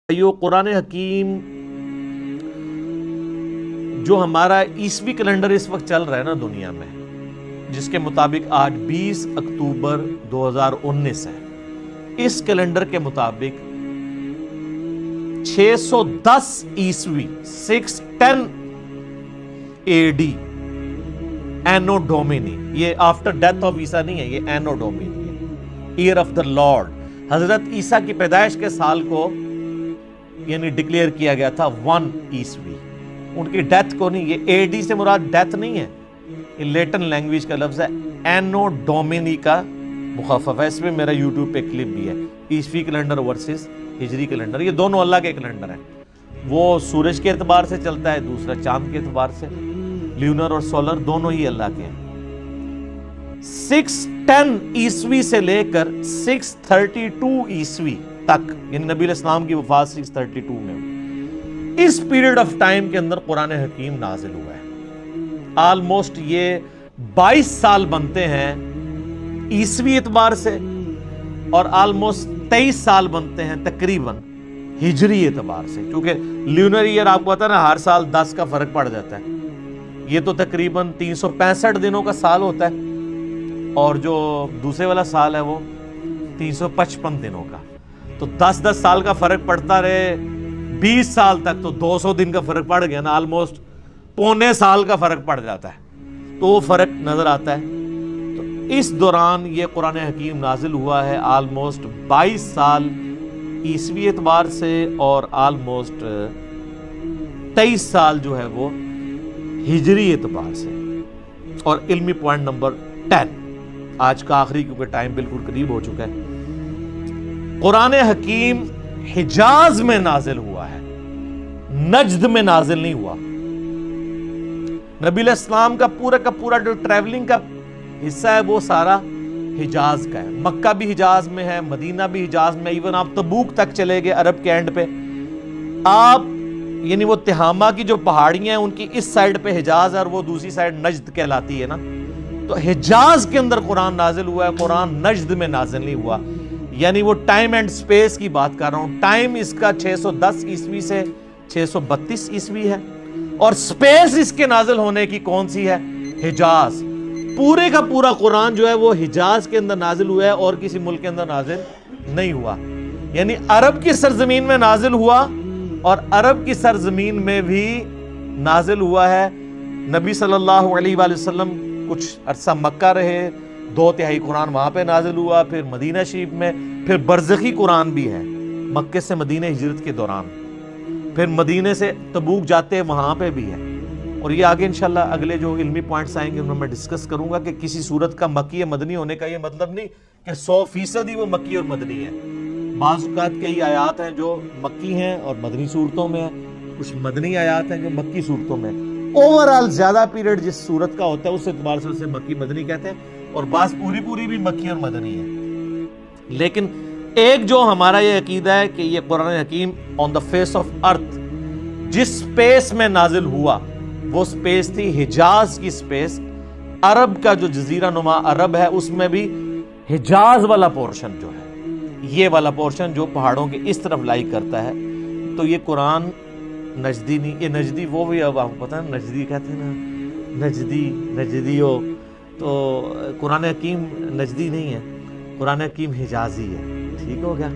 قرآن حکیم جو ہمارا عیسوی کیلنڈر اس وقت چل رہا ہے نا دنیا میں، جس کے مطابق آج 20 اکتوبر 2019 ہے، اس کیلنڈر کے مطابق 610 عیسوی 610 AD اینو ڈومینی، یہ آفٹر ڈیتھ آف عیسیٰ نہیں ہے، یہ اینو ڈومینی ہے، ایئر آف دا لارڈ۔ حضرت عیسیٰ کی پیدائش کے سال کو یعنی ڈکلیئر کیا گیا تھا 1 عیسوی، ان کی ڈیتھ کو نہیں، یہ AD سے مراد ڈیتھ نہیں ہے، یہ لیٹن لینگویج کا لفظ ہے، اینو ڈومینی کا مخفف ہے۔ اس میں میرا یوٹیوب پہ کلپ بھی ہے، عیسوی کیلنڈر ورسز ہجری کیلنڈر، یہ دونوں اللہ کے کیلنڈر ہیں، وہ سورج کے اعتبار سے چلتا ہے، دوسرا چاند کے اعتبار سے، لیونر اور سولر دونوں ہی اللہ کے ہیں۔ 610 عیسوی سے لے کر 632 عیسوی تک، یعنی نبی علیہ السلام کی وفات 632 میں، اس پیریڈ آف ٹائم کے اندر قرآن حکیم نازل ہوا ہے۔ آلموسٹ یہ 22 سال بنتے ہیں عیسوی اعتبار سے، اور آلموسٹ 23 سال بنتے ہیں تقریباً ہجری اعتبار سے، کیونکہ لیونر ایئر آپ کو پتا ہے نا، ہر سال 10 کا فرق پڑ جاتا ہے، یہ تو تقریباً 365 دنوں کا سال ہوتا ہے، اور جو دوسرے والا سال ہے وہ 355 دنوں کا، تو 10 سال کا فرق پڑتا رہے 20 سال تک، تو 200 دن کا فرق پڑ گیا نا، آلموسٹ پونے سال کا فرق پڑ جاتا ہے، تو وہ فرق نظر آتا ہے۔ تو اس دوران یہ قرآن حکیم نازل ہوا ہے، آلموسٹ 22 سال عیسوی اعتبار سے، اور آلموسٹ 23 سال جو ہے وہ ہجری اعتبار سے۔ اور علمی پوائنٹ نمبر 10 آج کا آخری، کیونکہ ٹائم بالکل قریب ہو چکا ہے، قرآن حکیم حجاز میں نازل ہوا ہے، نجد میں نازل نہیں ہوا۔ نبی علیہ السلام کا پورا جو ٹریولنگ کا حصہ ہے وہ سارا حجاز کا ہے، مکہ بھی حجاز میں ہے، مدینہ بھی حجاز میں، ایون آپ تبوک تک چلے گئے عرب کے اینڈ پہ، آپ یعنی وہ تہامہ کی جو پہاڑیاں ہیں ان کی اس سائیڈ پہ حجاز ہے، اور وہ دوسری سائیڈ نجد کہلاتی ہے نا، تو حجاز کے اندر قرآن نازل ہوا ہے، قرآن نجد میں نازل نہیں ہوا۔ یعنی وہ ٹائم اینڈ سپیس کی بات کر رہا ہوں، ٹائم اس کا 610 عیسوی سے 632 عیسوی ہے، اور سپیس اس کے نازل ہونے کی کون سی ہے؟ حجاز۔ پورے کا پورا قرآن جو ہے وہ حجاز کے اندر نازل ہوا ہے، اور کسی ملک کے اندر نازل نہیں ہوا، یعنی عرب کی سرزمین میں نازل ہوا، اور عرب کی سرزمین میں بھی نازل ہوا ہے۔ نبی صلی اللہ علیہ وآلہ وسلم کچھ عرصہ مکہ رہے، 2/3 قرآن وہاں پہ نازل ہوا، پھر مدینہ شریف میں، پھر برزخی قرآن بھی ہے مکہ سے مدینہ ہجرت کے دوران، پھر مدینہ سے تبوک جاتے وہاں پہ بھی ہے، اور یہ آگے انشاءاللہ اگلے جو علمی پوائنٹس آئیں گے ان میں ڈسکس کروں گا کہ کسی صورت کا مکی یا مدنی ہونے کا یہ مطلب نہیں کہ 100% ہی وہ مکی اور مدنی ہے۔ بعض اوقات کئی آیات ہیں جو مکی ہیں اور مدنی صورتوں میں ہیں، کچھ مدنی آیات ہیں جو مکی صورتوں میں ہیں۔ اوورال زیادہ پیریڈ جس صورت کا ہوتا ہے اس اعتبار سے اسے مکی مدنی کہتے ہیں، اور بعض پوری بھی مکی اور مدنی ہے۔ لیکن ایک جو ہمارا یہ عقیدہ ہے کہ یہ قرآن حکیم آن دا فیس آف ارتھ جس سپیس میں نازل ہوا وہ سپیس تھی حجاز کی سپیس، عرب کا جو جزیرہ نما عرب ہے اس میں بھی حجاز والا پورشن جو ہے، یہ والا پورشن جو پہاڑوں کے اس طرف لائی کرتا ہے، تو یہ قرآن نجدی نہیں، یہ نجدی وہ بھی اب آپ کو پتہ ہے نجدی کہتے ہیں نا، نجدی ہو، تو قرآن حکیم نجدی نہیں ہے، قرآن حکیم حجازی ہے۔ ٹھیک ہو گیا؟